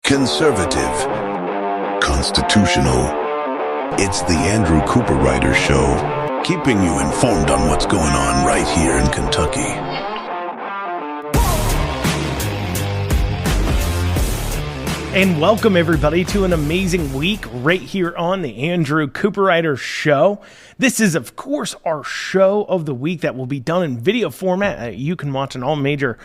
conservative, constitutional. It's the Andrew Cooperrider Show, keeping you informed on what's going on right here in Kentucky. And welcome everybody to an amazing week right here on the Andrew Cooperrider Show. This is, of course, our show of the week that will be done in video format. You can watch on all major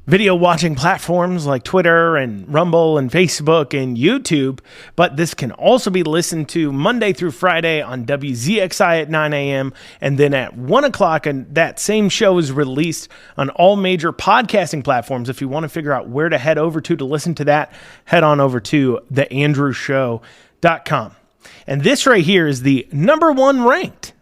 video watching platforms like Twitter and Rumble and Facebook and YouTube, but this can also be listened to Monday through Friday on WZXI at 9 a.m. and then at 1 o'clock, and that same show is released on all major podcasting platforms. If you want to figure out where to head over to listen to that, head on over to theandrewshow.com. And this right here is the number one ranked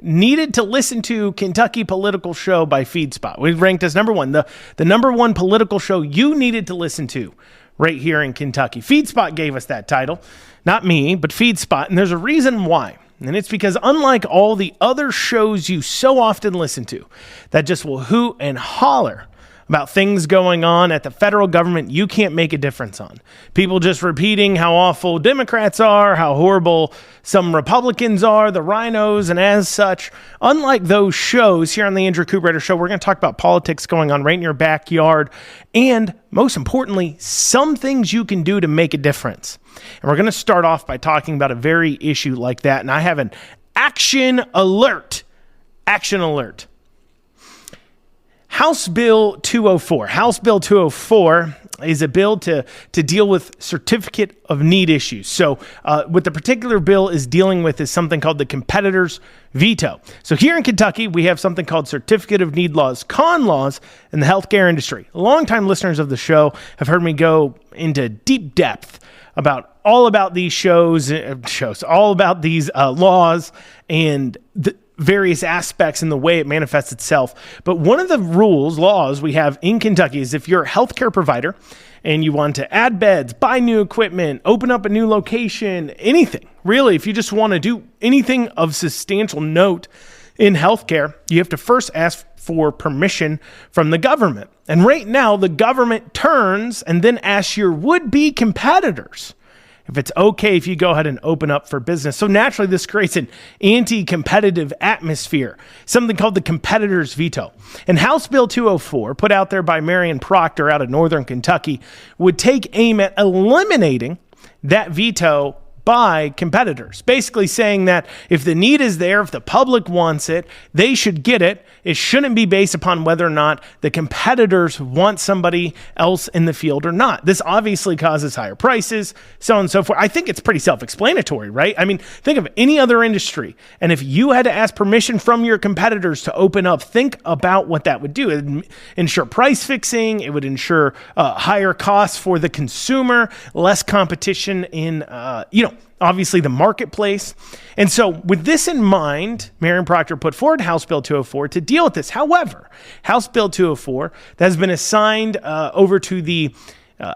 needed to listen to Kentucky political show by FeedSpot. We ranked as number one, the number one political show you needed to listen to right here in Kentucky. FeedSpot gave us that title, not me, but FeedSpot, and there's a reason why. And it's because unlike all the other shows you so often listen to that just will hoot and holler about things going on at the federal government you can't make a difference on. People just repeating how awful Democrats are, how horrible some Republicans are, the rhinos, and as such, unlike those shows here on the Andrew Cooperrider Show, we're going to talk about politics going on right in your backyard, and most importantly, some things you can do to make a difference. And we're going to start off by talking about a very issue like that, and I have an action alert. Action alert. House Bill 204. House Bill 204 is a bill to deal with certificate of need issues. So what the particular bill is dealing with is something called the competitor's veto. So here in Kentucky, we have something called certificate of need laws, CON laws, in the healthcare industry. Longtime listeners of the show have heard me go into deep depth about all about these shows, all about these laws and the various aspects and the way it manifests itself. But one of the laws we have in Kentucky is if you're a healthcare provider and you want to add beds, buy new equipment, open up a new location, anything, really, if you just want to do anything of substantial note in healthcare, you have to first ask for permission from the government. And right now, the government turns and then asks your would-be competitors if it's okay if you go ahead and open up for business. So naturally, this creates an anti-competitive atmosphere, something called the competitor's veto. And House Bill 204, put out there by Marion Proctor out of Northern Kentucky, would take aim at eliminating that veto by competitors, basically saying that if the need is there, if the public wants it, they should get it. It shouldn't be based upon whether or not the competitors want somebody else in the field or not. This obviously causes higher prices, so on and so forth. I think it's pretty self-explanatory, right? I mean, think of any other industry, and if you had to ask permission from your competitors to open up, think about what that would do. It would ensure price fixing. It would ensure higher costs for the consumer, less competition in, obviously the marketplace. And so with this in mind, Marion Proctor put forward House Bill 204 to deal with this. However, House Bill 204 that has been assigned over to the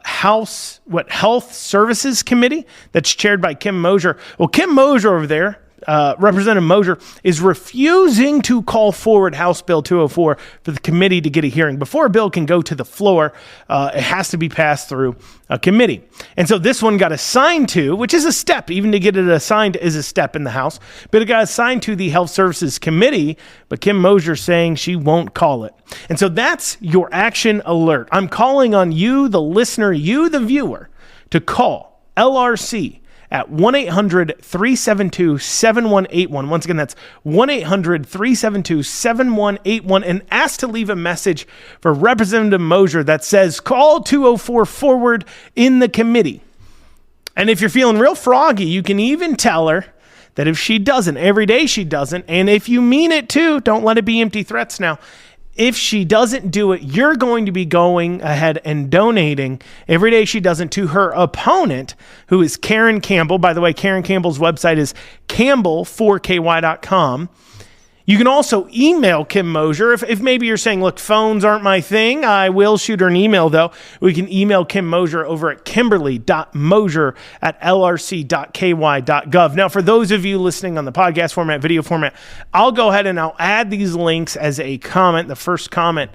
Health Services Committee that's chaired by Kim Mosier. Well, Kim Mosier over there, Representative Mosier, is refusing to call forward House Bill 204 for the committee to get a hearing. Before a bill can go to the floor, it has to be passed through a committee. And so this one got assigned to, which is a step, even to get it assigned is a step in the House, but it got assigned to the Health Services Committee, but Kim Mosier saying she won't call it. And so that's your action alert. I'm calling on you, the listener, you, the viewer, to call LRC at 1-800-372-7181. Once again, that's 1-800-372-7181, and ask to leave a message for Representative Mosier that says, call 204 forward in the committee. And if you're feeling real froggy, you can even tell her that if she doesn't, every day she doesn't, and if you mean it too, don't let it be empty threats now. If she doesn't do it, you're going to be going ahead and donating every day she doesn't to her opponent, who is Karen Campbell. By the way, Karen Campbell's website is campbell4ky.com. You can also email Kim Mosier. If maybe you're saying, look, phones aren't my thing, I will shoot her an email, though. We can email Kim Mosier over at kimberly.mosier@lrc.ky.gov. Now, for those of you listening on the podcast format, video format, I'll go ahead and I'll add these links as a comment, the first comment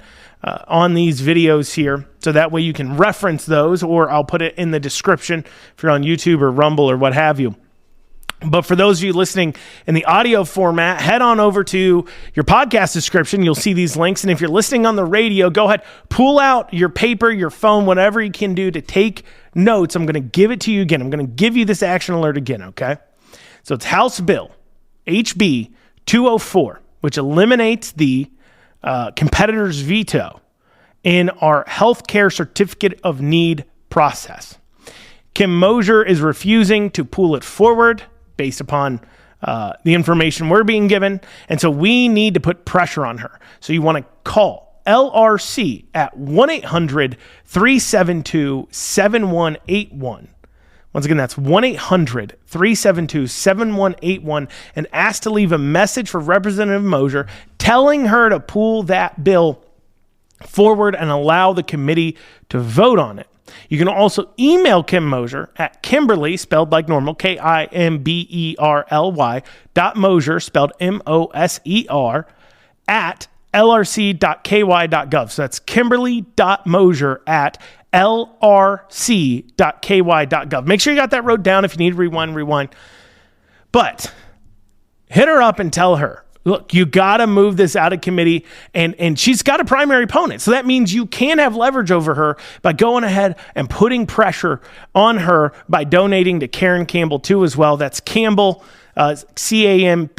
on these videos here, so that way you can reference those, or I'll put it in the description if you're on YouTube or Rumble or what have you. But for those of you listening in the audio format, head on over to your podcast description. You'll see these links. And if you're listening on the radio, go ahead, pull out your paper, your phone, whatever you can do to take notes. I'm going to give it to you again. I'm going to give you this action alert again, okay? So it's House Bill HB 204, which eliminates the competitor's veto in our healthcare certificate of need process. Kim Mosier is refusing to pull it forward based upon the information we're being given. And so we need to put pressure on her. So you want to call LRC at 1-800-372-7181. Once again, that's 1-800-372-7181 and ask to leave a message for Representative Mosier telling her to pull that bill forward and allow the committee to vote on it. You can also email Kim Mosier at Kimberly, spelled like normal, Kimberly, .Mosier, spelled Moser, at lrc.ky.gov. So that's Kimberly.Mosier at lrc.ky.gov. Make sure you got that wrote down. If you need to rewind. But hit her up and tell her, look, you got to move this out of committee, and she's got a primary opponent. So that means you can have leverage over her by going ahead and putting pressure on her by donating to Karen Campbell too as well. That's Campbell, CAMPBELL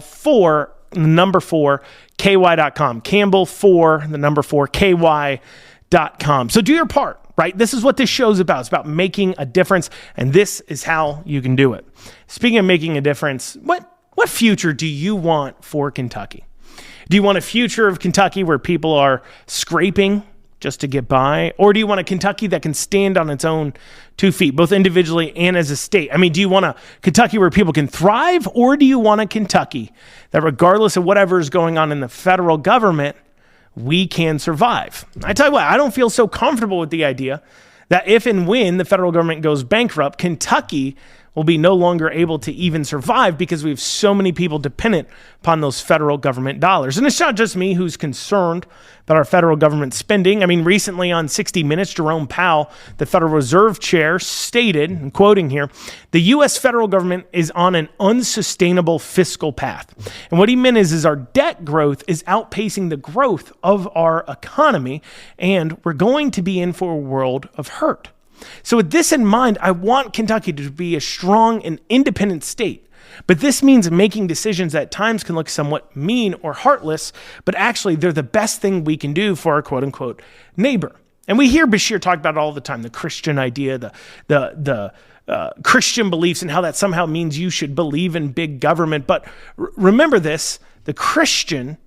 4, number 4, KY.com. Campbell 4, the number 4, KY.com. So do your part, right? This is what this show's about. It's about making a difference, and this is how you can do it. Speaking of making a difference, what future do you want for Kentucky? Do you want a future of Kentucky where people are scraping just to get by? Or do you want a Kentucky that can stand on its own 2 feet, both individually and as a state? I mean, do you want a Kentucky where people can thrive? Or do you want a Kentucky that regardless of whatever is going on in the federal government, we can survive? I tell you what, I don't feel so comfortable with the idea that if and when the federal government goes bankrupt, Kentucky will be no longer able to even survive because we have so many people dependent upon those federal government dollars. And it's not just me who's concerned about our federal government spending. I mean, recently on 60 Minutes, Jerome Powell, the Federal Reserve Chair, stated, I'm quoting here, the U.S. federal government is on an unsustainable fiscal path. And what he meant is our debt growth is outpacing the growth of our economy, and we're going to be in for a world of hurt. So with this in mind, I want Kentucky to be a strong and independent state. But this means making decisions that at times can look somewhat mean or heartless, but actually they're the best thing we can do for our quote-unquote neighbor. And we hear Bashir talk about it all the time, the Christian idea, the Christian beliefs, and how that somehow means you should believe in big government. But remember this, the Christian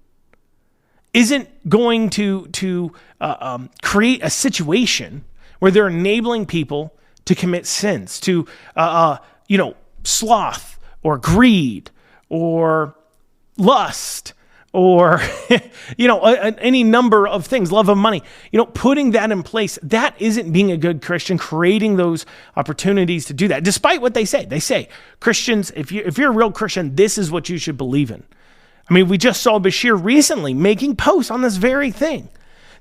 isn't going to create a situation where they're enabling people to commit sins, to, sloth or greed or lust or, any number of things, love of money. Putting that in place, that isn't being a good Christian, creating those opportunities to do that. Despite what they say. They say, Christians, if you're a real Christian, this is what you should believe in. I mean, we just saw Bashir recently making posts on this very thing,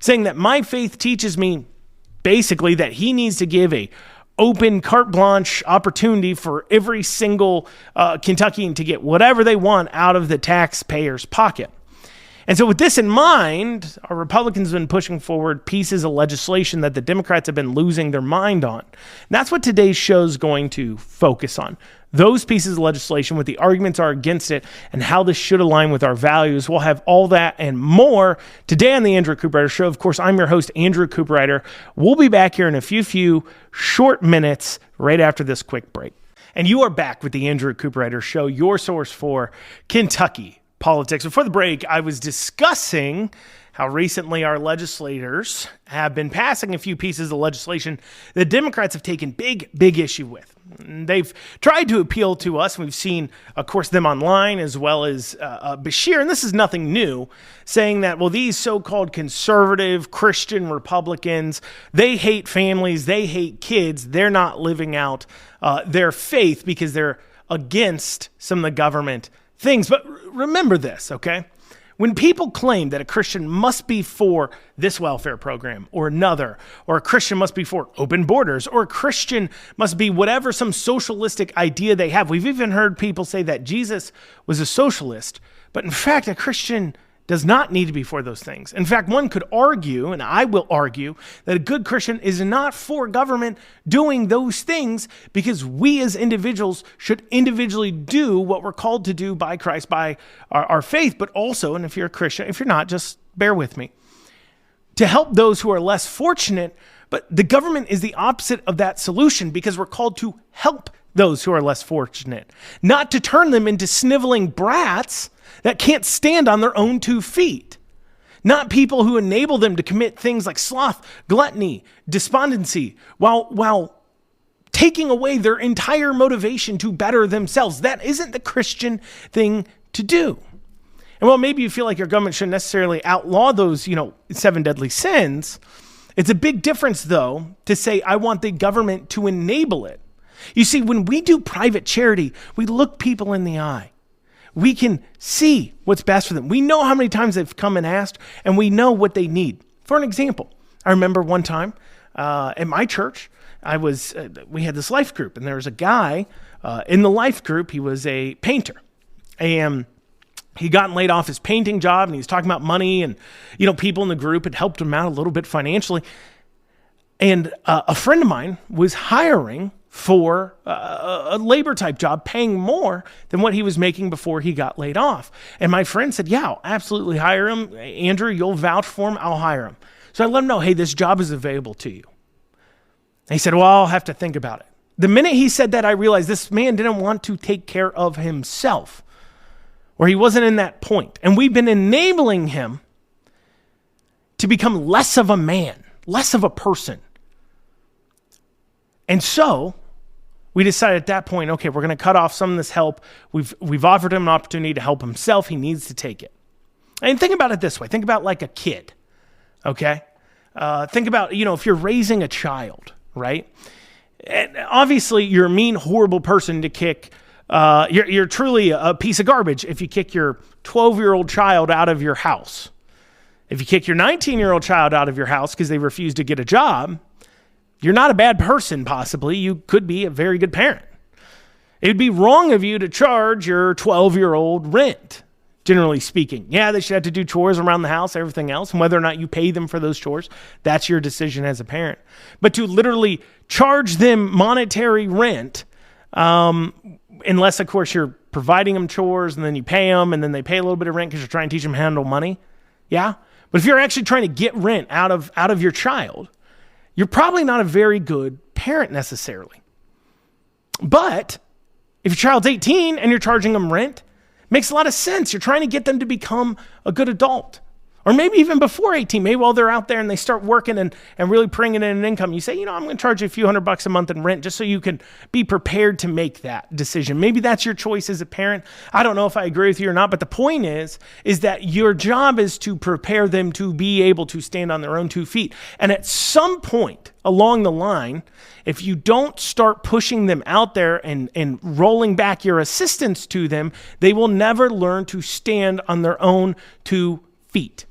saying that my faith teaches me basically that he needs to give a open carte blanche opportunity for every single Kentuckian to get whatever they want out of the taxpayer's pocket. And so with this in mind, our Republicans have been pushing forward pieces of legislation that the Democrats have been losing their mind on. And that's what today's show is going to focus on. Those pieces of legislation, what the arguments are against it, and how this should align with our values. We'll have all that and more today on the Andrew Cooperrider Show. Of course, I'm your host, Andrew Cooperrider. We'll be back here in a few short minutes right after this quick break. And you are back with the Andrew Cooperrider Show, your source for Kentucky politics. Before the break, I was discussing how recently our legislators have been passing a few pieces of legislation the Democrats have taken big issue with. They've tried to appeal to us. We've seen, of course, them online as well as Bashir, and this is nothing new, saying that, well, these so-called conservative Christian Republicans, they hate families, they hate kids, they're not living out their faith because they're against some of the government things. But remember this, okay? When people claim that a Christian must be for this welfare program or another, or a Christian must be for open borders, or a Christian must be whatever some socialistic idea they have. We've even heard people say that Jesus was a socialist, but in fact, a Christian does not need to be for those things. In fact, one could argue, and I will argue, that a good Christian is not for government doing those things because we as individuals should individually do what we're called to do by Christ, by our faith, but also, and if you're a Christian, if you're not, just bear with me, to help those who are less fortunate. But the government is the opposite of that solution because we're called to help those who are less fortunate, not to turn them into sniveling brats that can't stand on their own 2 feet, not people who enable them to commit things like sloth, gluttony, despondency, while taking away their entire motivation to better themselves. That isn't the Christian thing to do. And while maybe you feel like your government shouldn't necessarily outlaw those, 7 deadly sins, it's a big difference, though, to say, I want the government to enable it. You see, when we do private charity, we look people in the eye. We can see what's best for them. We know how many times they've come and asked, and we know what they need. For an example, I remember one time at my church, we had this life group, and there was a guy in the life group. He was a painter, and he gotten laid off his painting job, and he was talking about money, and people in the group had helped him out a little bit financially. And a friend of mine was hiring for a labor type job, paying more than what he was making before he got laid off. And my friend said, yeah, I'll absolutely hire him. Andrew, you'll vouch for him. I'll hire him. So I let him know, hey, this job is available to you. And he said, well, I'll have to think about it. The minute he said that, I realized this man didn't want to take care of himself, or he wasn't in that point. And we've been enabling him to become less of a man, less of a person. And so we decided at that point, okay, we're going to cut off some of this help. We've offered him an opportunity to help himself. He needs to take it. And think about it this way. Think about like a kid, okay? Think about, if you're raising a child, right? And obviously, you're a mean, horrible person to kick. You're truly a piece of garbage if you kick your 12-year-old child out of your house. If you kick your 19-year-old child out of your house because they refuse to get a job, you're not a bad person, possibly. You could be a very good parent. It would be wrong of you to charge your 12-year-old rent, generally speaking. Yeah, they should have to do chores around the house, everything else, and whether or not you pay them for those chores, that's your decision as a parent. But to literally charge them monetary rent, unless, of course, you're providing them chores and then you pay them and then they pay a little bit of rent because you're trying to teach them how to handle money, yeah? But if you're actually trying to get rent out of your child, you're probably not a very good parent necessarily. But if your child's 18 and you're charging them rent, it makes a lot of sense. You're trying to get them to become a good adult. Or maybe even before 18, maybe while they're out there and they start working and really bringing in an income, you say, I'm going to charge you a few $100 a month in rent just so you can be prepared to make that decision. Maybe that's your choice as a parent. I don't know if I agree with you or not, but the point is that your job is to prepare them to be able to stand on their own 2 feet. And at some point along the line, if you don't start pushing them out there and rolling back your assistance to them, they will never learn to stand on their own 2 feet.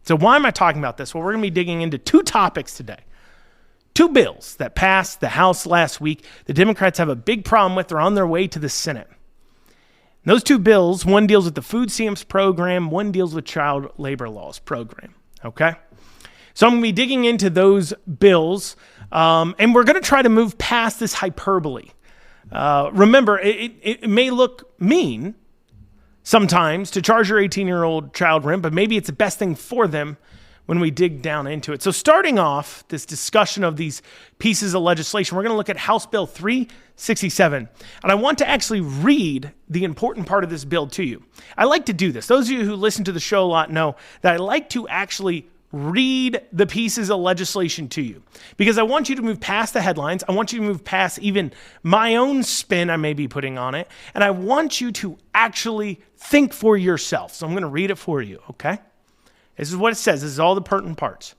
So why am I talking about this? Well, we're going to be digging into 2 topics today. 2 bills that passed the House last week. The Democrats have a big problem with. They're on their way to the Senate. And those 2 bills, one deals with the food stamps program, one deals with child labor laws program. Okay? So I'm going to be digging into those bills, and we're going to try to move past this hyperbole. Remember, it may look mean sometimes to charge your 18-year-old child rent, but maybe it's the best thing for them when we dig down into it. So starting off this discussion of these pieces of legislation, we're going to look at House Bill 367. And I want to actually read the important part of this bill to you. I like to do this. Those of you who listen to the show a lot know that I like to actually read the pieces of legislation to you because I want you to move past the headlines. I want you to move past even my own spin I may be putting on it. And I want you to actually think for yourself. So I'm going to read it for you, okay? This is what it says. This is all the pertinent parts.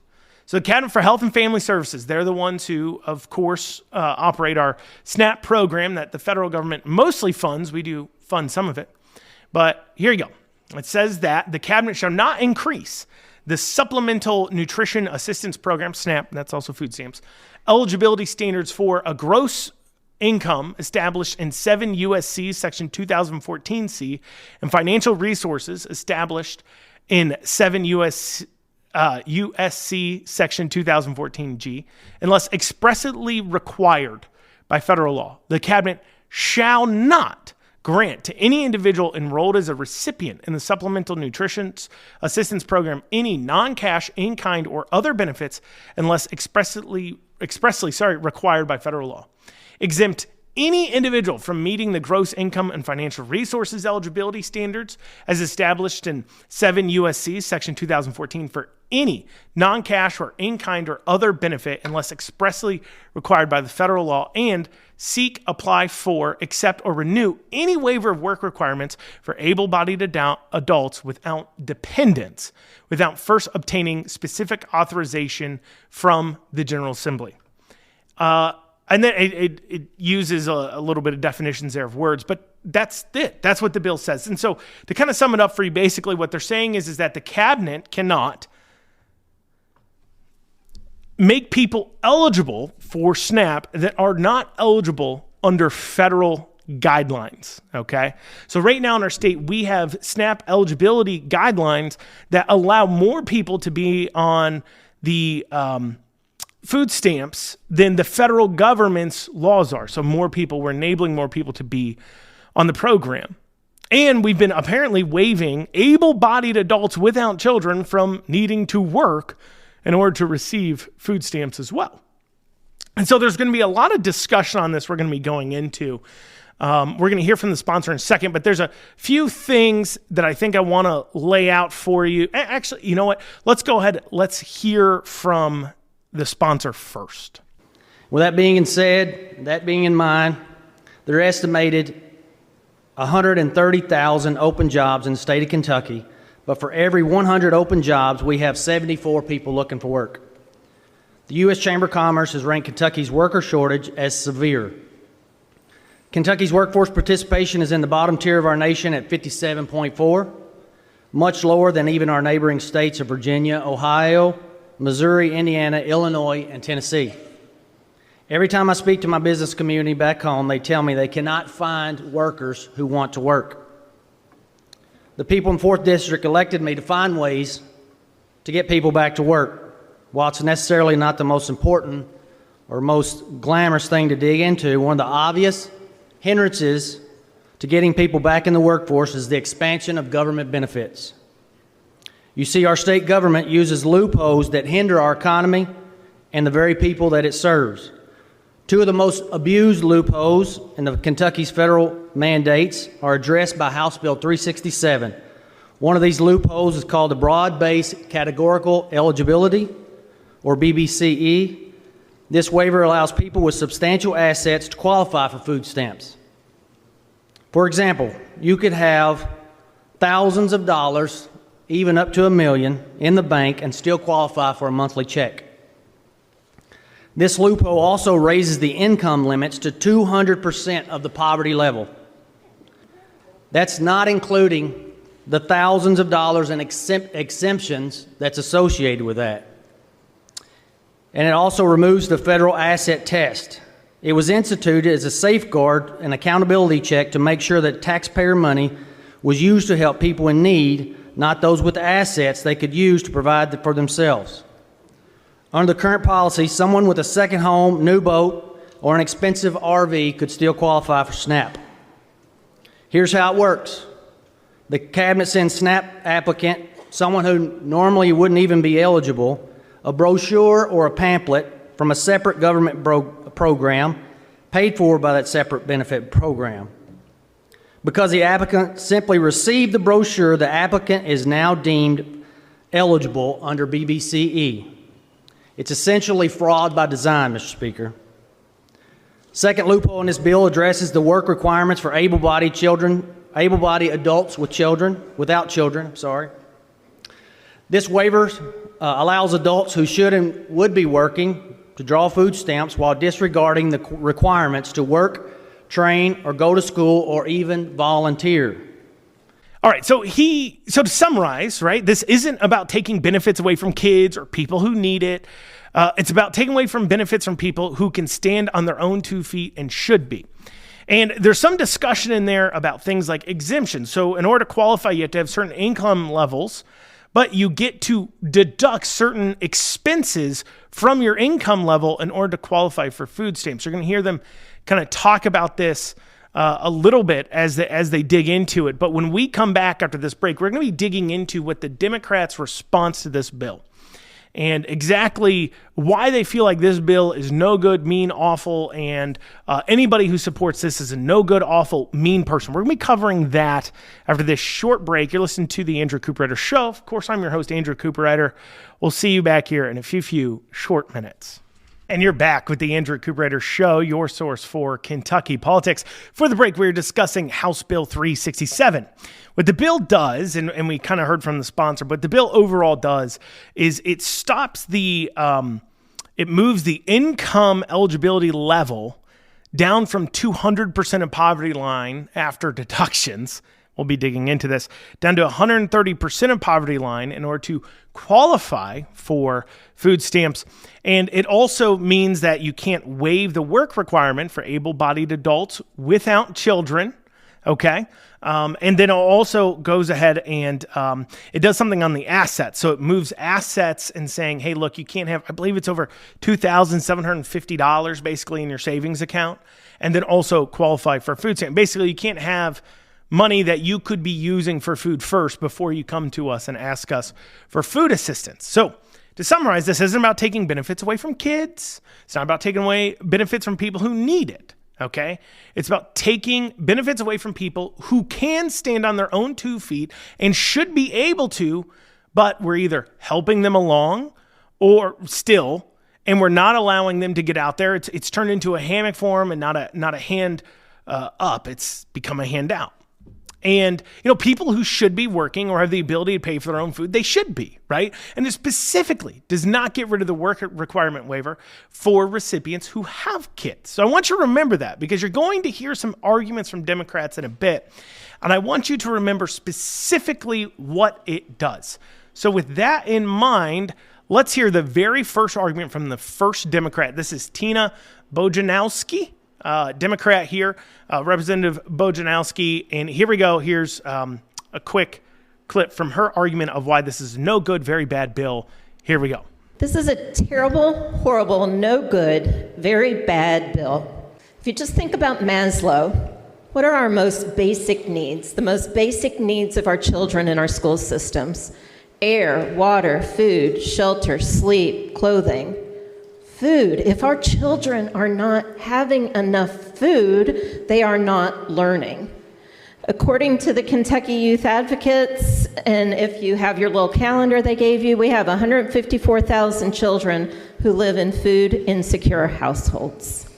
So the Cabinet for Health and Family Services, they're the ones who, of course, operate our SNAP program that the federal government mostly funds. We do fund some of it. But here you go. It says that the cabinet shall not increase the Supplemental Nutrition Assistance Program, SNAP, that's also food stamps, eligibility standards for a gross income established in 7 U.S.C. Section 2014C and financial resources established in 7 U.S.C. Section 2014G, unless expressly required by federal law. The cabinet shall not grant to any individual enrolled as a recipient in the Supplemental Nutrition Assistance Program any non-cash, in-kind, or other benefits unless expressly required by federal law. Exempt any individual from meeting the gross income and financial resources eligibility standards as established in 7 U.S.C. Section 2014 for any non-cash or in-kind or other benefit unless expressly required by the federal law, and seek, apply for, accept, or renew any waiver of work requirements for able-bodied adults without dependents, without first obtaining specific authorization from the General Assembly. And then it uses a little bit of definitions there of words, but that's it. That's what the bill says. And so to kind of sum it up for you, basically what they're saying is that the cabinet cannot make people eligible for SNAP that are not eligible under federal guidelines, okay? So right now in our state, we have SNAP eligibility guidelines that allow more people to be on the food stamps than the federal government's laws are. So we're enabling more people to be on the program. And we've been apparently waiving able-bodied adults without children from needing to work in order to receive food stamps as well. And so there's going to be a lot of discussion on this we're going to be going into. We're going to hear from the sponsor in a second, but there's a few things that I think I want to lay out for you. Actually, you know what? Let's go ahead. Let's hear from the sponsor first. With that being said, that being in mind, there are estimated 130,000 open jobs in the state of Kentucky, but for every 100 open jobs, we have 74 people looking for work. The U.S. Chamber of Commerce has ranked Kentucky's worker shortage as severe. Kentucky's workforce participation is in the bottom tier of our nation at 57.4, much lower than even our neighboring states of Virginia, Ohio, Missouri, Indiana, Illinois, and Tennessee. Every time I speak to my business community back home, they tell me they cannot find workers who want to work. The people in 4th District elected me to find ways to get people back to work. While it's necessarily not the most important or most glamorous thing to dig into, one of the obvious hindrances to getting people back in the workforce is the expansion of government benefits. You see, our state government uses loopholes that hinder our economy and the very people that it serves. Two of the most abused loopholes in the Kentucky's federal mandates are addressed by House Bill 367. One of these loopholes is called the Broad-Based Categorical Eligibility, or BBCE. This waiver allows people with substantial assets to qualify for food stamps. For example, you could have thousands of dollars, even up to $1 million, in the bank and still qualify for a monthly check. This loophole also raises the income limits to 200% of the poverty level. That's not including the thousands of dollars in exemptions that's associated with that. And it also removes the federal asset test. It was instituted as a safeguard and accountability check to make sure that taxpayer money was used to help people in need, not those with assets they could use to provide for themselves. Under the current policy, someone with a second home, new boat, or an expensive RV could still qualify for SNAP. Here's how it works. The cabinet sends SNAP applicant, someone who normally wouldn't even be eligible, a brochure or a pamphlet from a separate government program paid for by that separate benefit program. Because the applicant simply received the brochure, the applicant is now deemed eligible under BBCE. It's essentially fraud by design, Mr. Speaker. Second loophole in this bill addresses the work requirements for able-bodied adults without children. This waiver allows adults who should and would be working to draw food stamps while disregarding the requirements to work, train, or go to school, or even volunteer. All right, so to summarize, right, this isn't about taking benefits away from kids or people who need it. It's about taking away from benefits from people who can stand on their own 2 feet and should be. And there's some discussion in there about things like exemptions. So in order to qualify, you have to have certain income levels, but you get to deduct certain expenses from your income level in order to qualify for food stamps. You're going to hear them kind of talk about this a little bit as they dig into it. But when we come back after this break, we're going to be digging into what the Democrats' response to this bill and exactly why they feel like this bill is no good, mean, awful, and anybody who supports this is a no good, awful, mean person. We're going to be covering that after this short break. You're listening to the Andrew Cooperrider Show. Of course, I'm your host, Andrew Cooperrider. We'll see you back here in a few short minutes. And you're back with the Andrew Cooperrider Show, your source for Kentucky politics. For the break, we were discussing House Bill 367. What the bill does, and we kind of heard from the sponsor, but the bill overall does is it stops it moves the income eligibility level down from 200% of poverty line after deductions. We'll be digging into this, down to 130% of poverty line in order to qualify for food stamps. And it also means that you can't waive the work requirement for able-bodied adults without children, okay? And then it also goes ahead and it does something on the assets. So it moves assets and saying, hey, look, you can't have, I believe it's over $2,750 basically in your savings account, and then also qualify for food stamp. Basically, you can't have money that you could be using for food first before you come to us and ask us for food assistance. So to summarize, this isn't about taking benefits away from kids. It's not about taking away benefits from people who need it, okay? It's about taking benefits away from people who can stand on their own 2 feet and should be able to, but we're either helping them along or still, and we're not allowing them to get out there. It's turned into a hammock for them and not a hand up. It's become a handout. And, people who should be working or have the ability to pay for their own food, they should be, right? And it specifically does not get rid of the work requirement waiver for recipients who have kids. So I want you to remember that because you're going to hear some arguments from Democrats in a bit. And I want you to remember specifically what it does. So with that in mind, let's hear the very first argument from the first Democrat. This is Tina Bojanowski. Democrat here, Representative Bojanowski. And here we go. Here's a quick clip from her argument of why this is no good, very bad bill. Here we go. This is a terrible, horrible, no good, very bad bill. If you just think about Maslow, what are our most basic needs? The most basic needs of our children in our school systems: air, water, food, shelter, sleep, clothing. Food. If our children are not having enough food, they are not learning. According to the Kentucky Youth Advocates, and if you have your little calendar they gave you, we have 154,000 children who live in food insecure households.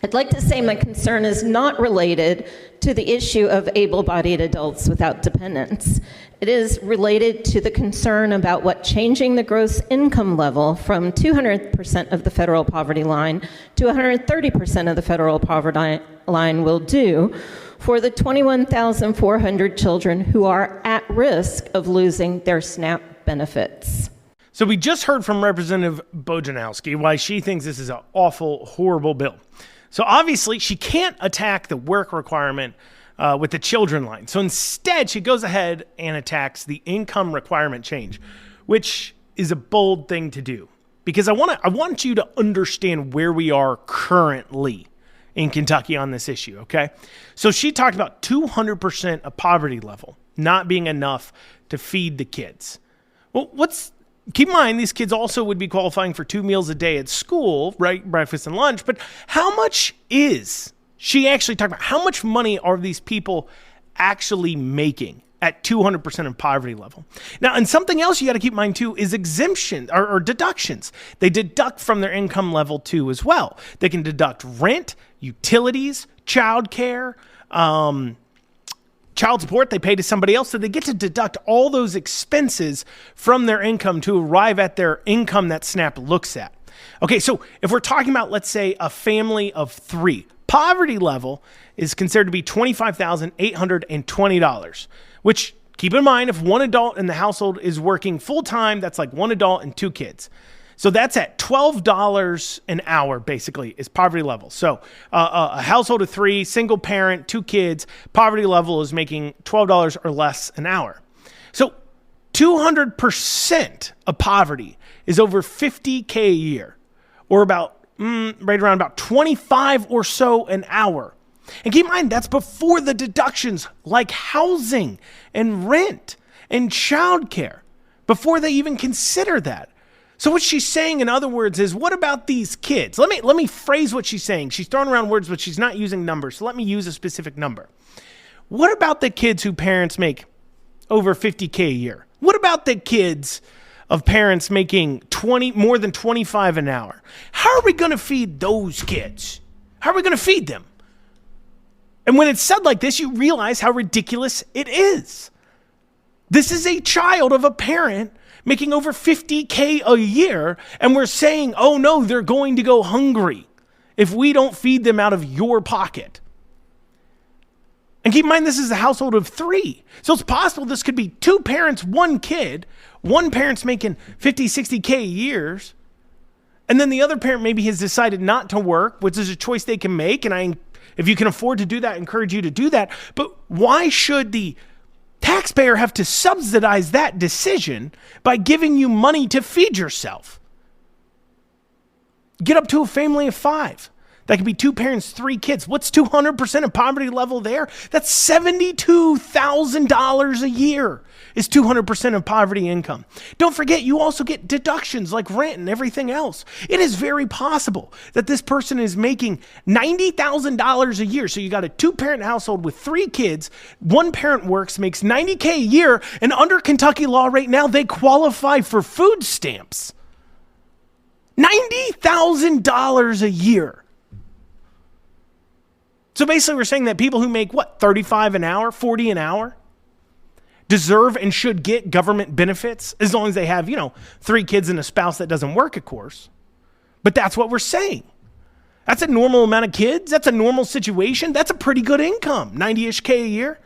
I'd like to say my concern is not related to the issue of able-bodied adults without dependents. It is related to the concern about what changing the gross income level from 200% of the federal poverty line to 130% of the federal poverty line will do for the 21,400 children who are at risk of losing their SNAP benefits. So we just heard from Representative Bojanowski why she thinks this is an awful, horrible bill. So obviously she can't attack the work requirement with the children line. So instead, she goes ahead and attacks the income requirement change, which is a bold thing to do. Because I want you to understand where we are currently in Kentucky on this issue, okay? So she talked about 200% of poverty level not being enough to feed the kids. Well, keep in mind, these kids also would be qualifying for 2 meals a day at school, right? Breakfast and lunch. But how much is she actually talking about? How much money are these people actually making at 200% of poverty level? Now, and something else you got to keep in mind too is exemption or deductions. They deduct from their income level too as well. They can deduct rent, utilities, childcare, child support they pay to somebody else, so they get to deduct all those expenses from their income to arrive at their income that SNAP looks at. Okay, so if we're talking about, let's say, a family of 3, Poverty level is considered to be $25,820, which, keep in mind, if one adult in the household is working full-time, that's like one adult and 2 kids. So that's at $12 an hour, basically, is poverty level. So a household of 3, single parent, 2 kids, poverty level is making $12 or less an hour. So 200% of poverty is over $50K a year, or about right around about $25 or so an hour. And keep in mind, that's before the deductions like housing and rent and childcare, before they even consider that. So what she's saying, in other words, is what about these kids? Let me phrase what she's saying. She's throwing around words, but she's not using numbers. So let me use a specific number. What about the kids whose parents make over $50K a year? What about the kids of parents making more than $25 an hour? How are we going to feed those kids? How are we going to feed them? And when it's said like this, you realize how ridiculous it is. This is a child of a parent making over $50K a year, and we're saying, oh no, they're going to go hungry if we don't feed them out of your pocket. And keep in mind, this is a household of 3. So it's possible this could be 2 parents, 1 kid. One parent's making 50, 60K a year, and then the other parent maybe has decided not to work, which is a choice they can make, and if you can afford to do that, I encourage you to do that. But why should the taxpayer have to subsidize that decision by giving you money to feed yourself? Get up to a family of 5. That could be 2 parents, 3 kids. What's 200% of poverty level there? That's $72,000 a year is 200% of poverty income. Don't forget, you also get deductions like rent and everything else. It is very possible that this person is making $90,000 a year. So you got a 2-parent household with 3 kids. 1 parent works, makes $90K a year. And under Kentucky law right now, they qualify for food stamps. $90,000 a year. So basically we're saying that people who make, $35 an hour, $40 an hour, deserve and should get government benefits as long as they have, 3 kids and a spouse that doesn't work, of course. But that's what we're saying. That's a normal amount of kids. That's a normal situation. That's a pretty good income, 90-ish K a year.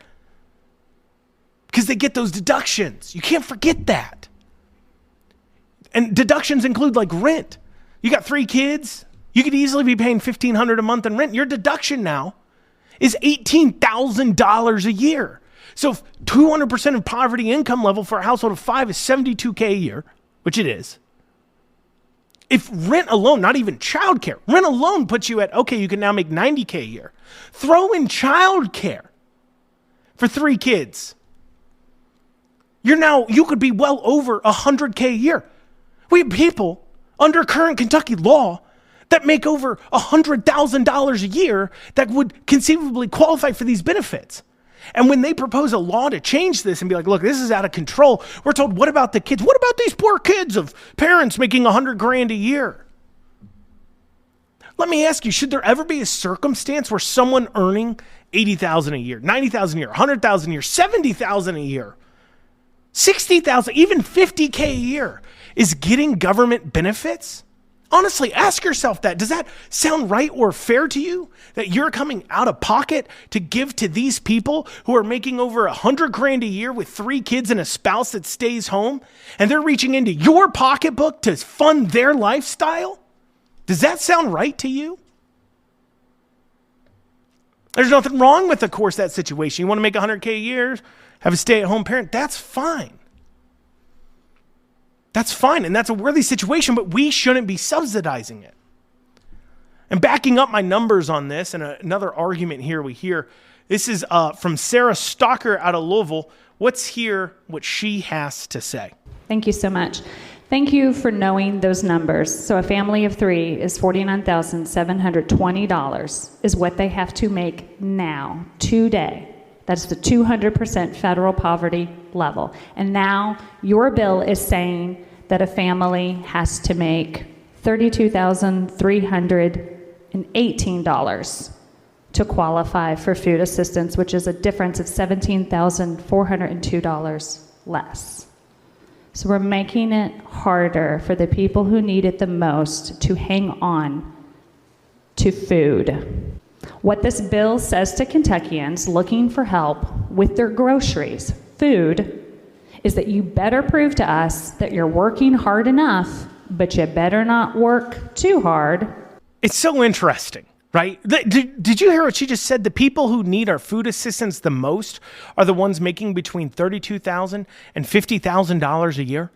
Because they get those deductions. You can't forget that. And deductions include like rent. You got 3 kids. You could easily be paying $1,500 a month in rent. Your deduction now is $18,000 a year. So if 200% of poverty income level for a household of 5 is $72K a year, which it is. If rent alone, not even childcare, rent alone puts you at, okay, you can now make $90K a year. Throw in childcare for 3 kids. You could be well over $100K a year. We have people under current Kentucky law that make over $100,000 a year that would conceivably qualify for these benefits. And when they propose a law to change this and be like, look, this is out of control, we're told, what about the kids? What about these poor kids of parents making $100,000 a year? Let me ask you, should there ever be a circumstance where someone earning $80,000 a year, $90,000 a year, $100,000 a year, $70,000 a year, $60,000, even $50K a year is getting government benefits? Honestly, ask yourself that. Does that sound right or fair to you? That you're coming out of pocket to give to these people who are making over $100,000 a year with 3 kids and a spouse that stays home, and they're reaching into your pocketbook to fund their lifestyle? Does that sound right to you? There's nothing wrong with, of course, that situation. You want to make $100K a year, have a stay-at-home parent, that's fine. That's fine, and that's a worthy situation, but we shouldn't be subsidizing it. And backing up my numbers on this, and another argument here we hear, this is from Sarah Stalker out of Louisville. Let's hear what she has to say. Thank you so much. Thank you for knowing those numbers. So a family of 3 is $49,720 is what they have to make now, today. That's the 200% federal poverty level. And now your bill is saying that a family has to make $32,318 to qualify for food assistance, which is a difference of $17,402 less. So we're making it harder for the people who need it the most to hang on to food. What this bill says to Kentuckians looking for help with their groceries, food, is that you better prove to us that you're working hard enough, but you better not work too hard. It's so interesting, right? Did you hear what she just said? The people who need our food assistance the most are the ones making between $32,000 and $50,000 a year.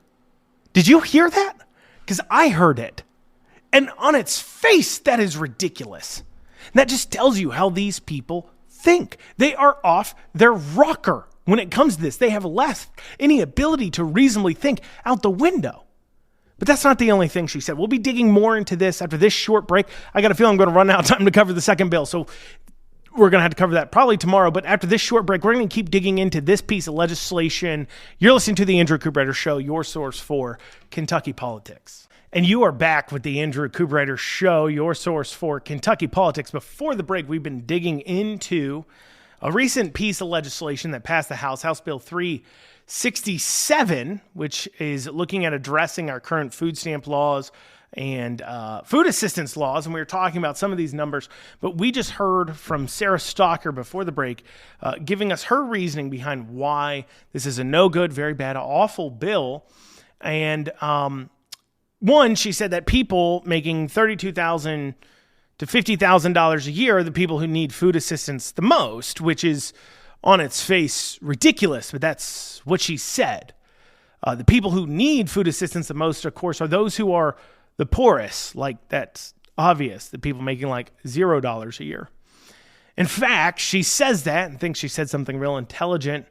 Did you hear that? Because I heard it. And on its face, that is ridiculous. And that just tells you how these people think. They are off their rocker when it comes to this. They have left any ability to reasonably think out the window. But that's not the only thing she said. We'll be digging more into this after this short break. I got a feeling I'm going to run out of time to cover the second bill. So we're going to have to cover that probably tomorrow. But after this short break, we're going to keep digging into this piece of legislation. You're listening to the Andrew Cooperrider Show, your source for Kentucky politics. And you are back with the Andrew Cooperrider Show, your source for Kentucky politics. Before the break, we've been digging into a recent piece of legislation that passed the House Bill 367, which is looking at addressing our current food stamp laws and food assistance laws. And we were talking about some of these numbers, but we just heard from Sarah Stalker before the break, giving us her reasoning behind why this is a no good, very bad, awful bill. And one, she said that people making $32,000 to $50,000 a year are the people who need food assistance the most, which is on its face ridiculous, but that's what she said. The people who need food assistance the most, of course, are those who are the poorest. Like, that's obvious. The people making like $0 a year. In fact, she says that and thinks she said something real intelligent.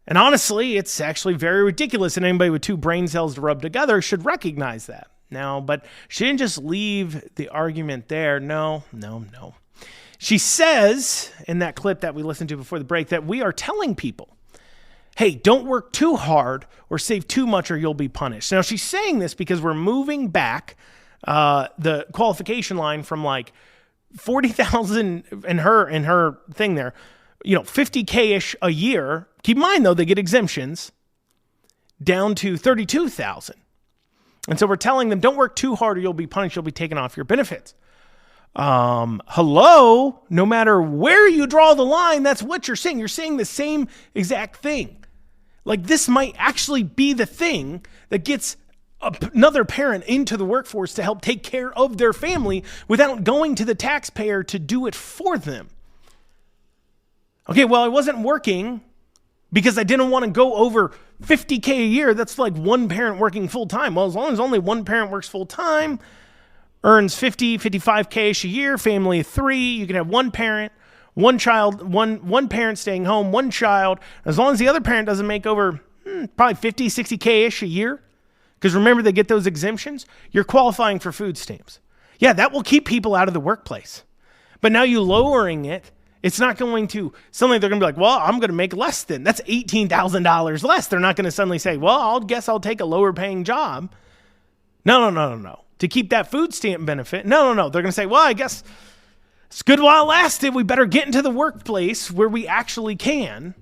And honestly, it's actually very ridiculous, and anybody with two brain cells to rub together should recognize that. Now, but she didn't just leave the argument there. No. She says in that clip that we listened to before the break that we are telling people, hey, don't work too hard or save too much or you'll be punished. Now, she's saying this because we're moving back the qualification line from like 40,000 in her thing there, 50K-ish a year. Keep in mind, though, they get exemptions down to 32,000. And so we're telling them, don't work too hard or you'll be punished. You'll be taken off your benefits. Hello, no matter where you draw the line, that's what you're saying. You're saying the same exact thing. Like, this might actually be the thing that gets another parent into the workforce to help take care of their family without going to the taxpayer to do it for them. Okay, well, I wasn't working because I didn't want to go over 50K a year. That's like one parent working full time. Well, as long as only one parent works full time, earns 50, 55K a year, family of three, you can have one parent, one child, one parent staying home, one child. As long as the other parent doesn't make over probably 50, 60K a year, because remember, they get those exemptions, you're qualifying for food stamps. Yeah, that will keep people out of the workplace. But now you lowering it, it's not going to, suddenly they're going to be like, well, I'm going to make less than. That's $18,000 less. They're not going to suddenly say, well, I'll take a lower paying job. No. To keep that food stamp benefit. No. They're going to say, well, I guess it's good while it lasted. We better get into the workplace where we actually can.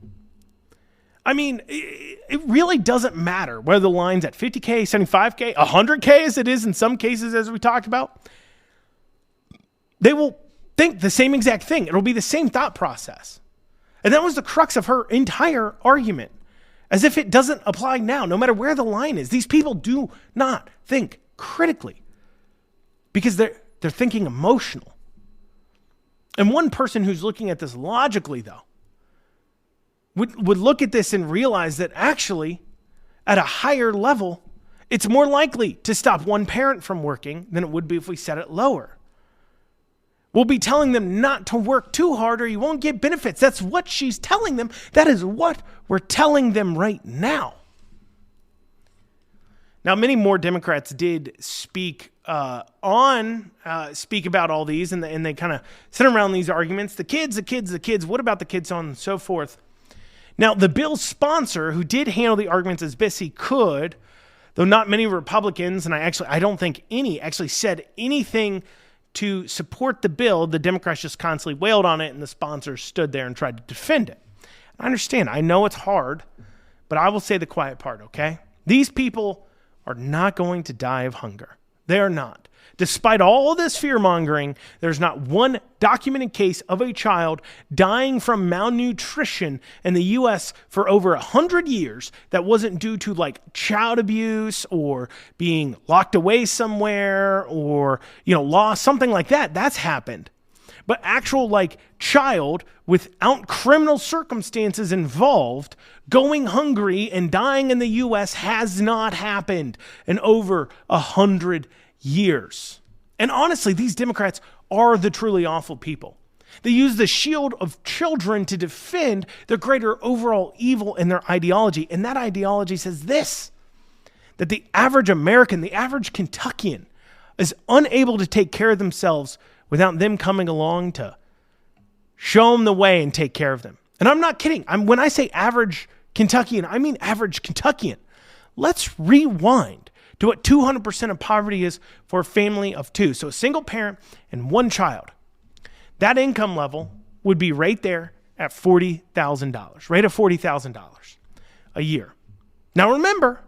I mean, it really doesn't matter whether the line's at 50K, 75K, 100K as it is in some cases, as we talked about. They will think the same exact thing. It'll be the same thought process. And that was the crux of her entire argument. As if it doesn't apply now, no matter where the line is. These people do not think critically because they're thinking emotional. And one person who's looking at this logically, though, would look at this and realize that actually, at a higher level, it's more likely to stop one parent from working than it would be if we set it lower. We'll be telling them not to work too hard or you won't get benefits. That's what she's telling them. That is what we're telling them right now. Now, many more Democrats did speak about all these, and they kind of sit around these arguments. The kids, what about the kids, so on and so forth. Now, the bill's sponsor, who did handle the arguments as best he could, though not many Republicans, and I don't think any actually said anything to support the bill, the Democrats just constantly wailed on it, and the sponsors stood there and tried to defend it. I understand. I know it's hard, but I will say the quiet part, okay? These people are not going to die of hunger. They are not. Despite all this fear-mongering, there's not one documented case of a child dying from malnutrition in the U.S. for over 100 years that wasn't due to like child abuse or being locked away somewhere or, lost, something like that. That's happened. But actual like child without criminal circumstances involved going hungry and dying in the U.S. has not happened in over 100 years. And honestly, these Democrats are the truly awful people. They use the shield of children to defend the greater overall evil in their ideology. And that ideology says this, that the average American, the average Kentuckian is unable to take care of themselves without them coming along to show them the way and take care of them. And I'm not kidding. When I say average Kentuckian, I mean average Kentuckian. Let's rewind to what 200% of poverty is for a family of two. So a single parent and one child. That income level would be right there at $40,000, right at $40,000 a year. Now remember,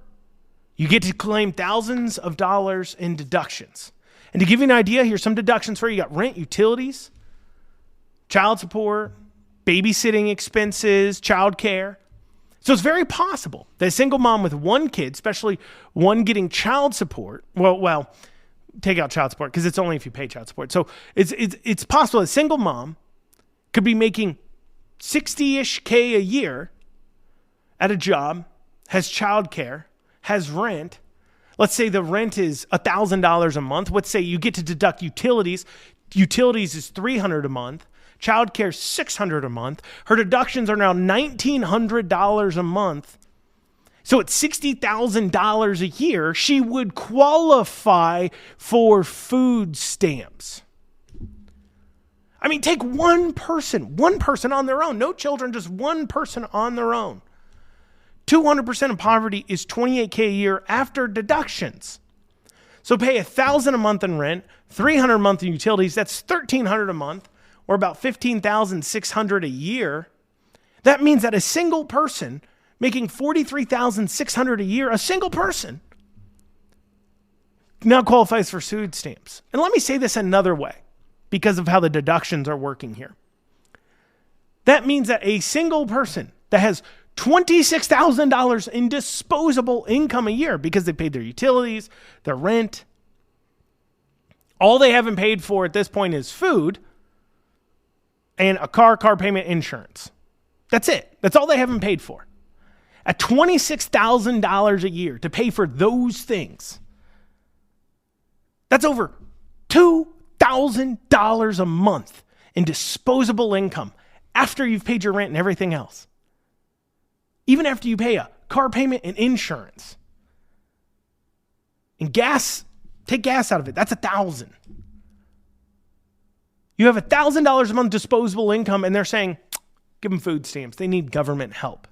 you get to claim thousands of dollars in deductions. And to give you an idea, here's some deductions for you. You got rent, utilities, child support, babysitting expenses, child care. So it's very possible that a single mom with one kid, especially one getting child support, well, take out child support because it's only if you pay child support. So it's possible a single mom could be making $60-ish K a year at a job, has child care, has rent. Let's say the rent is $1,000 a month. Let's say you get to deduct utilities. Utilities is $300 a month. Childcare is $600 a month. Her deductions are now $1,900 a month. So at $60,000 a year, she would qualify for food stamps. I mean, take one person on their own. No children, just one person on their own. 200% of poverty is $28K a year after deductions. So pay $1,000 a month in rent, $300 a month in utilities. That's $1,300 a month, or about $15,600 a year. That means that a single person making $43,600 a year, a single person, now qualifies for food stamps. And let me say this another way, because of how the deductions are working here. That means that a single person that has $26,000 in disposable income a year because they paid their utilities, their rent. All they haven't paid for at this point is food and a car payment, insurance. That's it. That's all they haven't paid for. At $26,000 a year to pay for those things, that's over $2,000 a month in disposable income after you've paid your rent and everything else. Even after you pay a car payment and insurance. And gas, take gas out of it. That's $1,000. You have $1,000 a month disposable income and they're saying, give them food stamps. They need government help.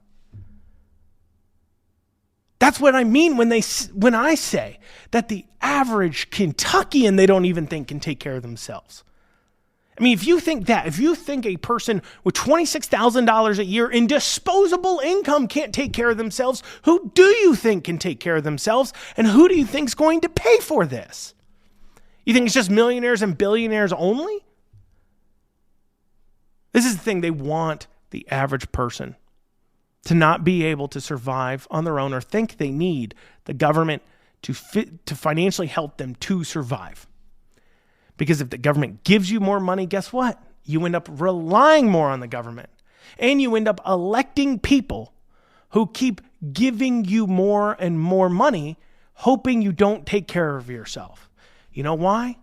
That's what I mean when I say that the average Kentuckian, they don't even think can take care of themselves. I mean, if you think a person with $26,000 a year in disposable income can't take care of themselves, who do you think can take care of themselves? And who do you think is going to pay for this? You think it's just millionaires and billionaires only? This is the thing. They want the average person to not be able to survive on their own or think they need the government to financially help them to survive. Because if the government gives you more money, guess what? You end up relying more on the government. And you end up electing people who keep giving you more and more money, hoping you don't take care of yourself. You know why?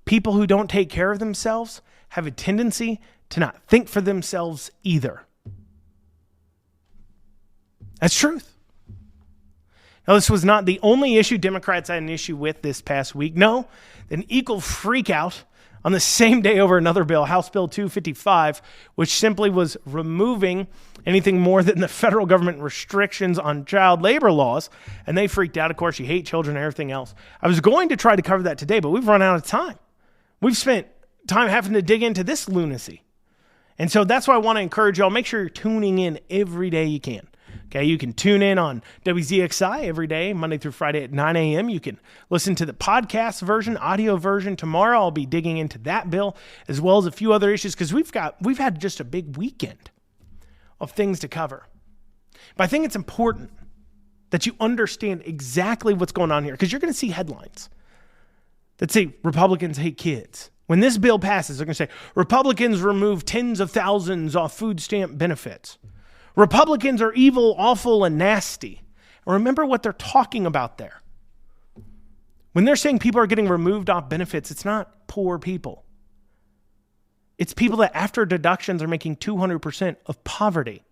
People who don't take care of themselves have a tendency to not think for themselves either. That's truth. Now, this was not the only issue Democrats had an issue with this past week. No, an equal freak out on the same day over another bill, House Bill 255, which simply was removing anything more than the federal government restrictions on child labor laws. And they freaked out. Of course, you hate children and everything else. I was going to try to cover that today, but we've run out of time. We've spent time having to dig into this lunacy. And so that's why I want to encourage y'all, make sure you're tuning in every day you can. Okay, you can tune in on WZXI every day, Monday through Friday at 9 a.m. You can listen to the podcast version, audio version. Tomorrow I'll be digging into that bill as well as a few other issues because we've had just a big weekend of things to cover. But I think it's important that you understand exactly what's going on here because you're going to see headlines that say Republicans hate kids. When this bill passes, they're going to say Republicans remove tens of thousands off food stamp benefits. Republicans are evil, awful, and nasty. And remember what they're talking about there. When they're saying people are getting removed off benefits, it's not poor people. It's people that after deductions are making 200% of poverty.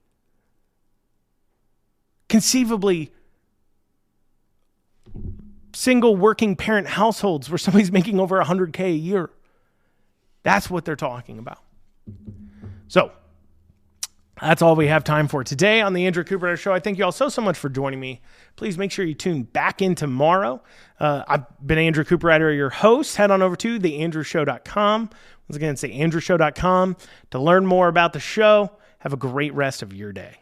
Conceivably, single working parent households where somebody's making over $100K a year. That's what they're talking about. So, that's all we have time for today on the Andrew Cooperrider Show. I thank you all so much for joining me. Please make sure you tune back in tomorrow. I've been Andrew Cooperrider, your host. Head on over to theandrewshow.com. Once again, it's theandrewshow.com to learn more about the show. Have a great rest of your day.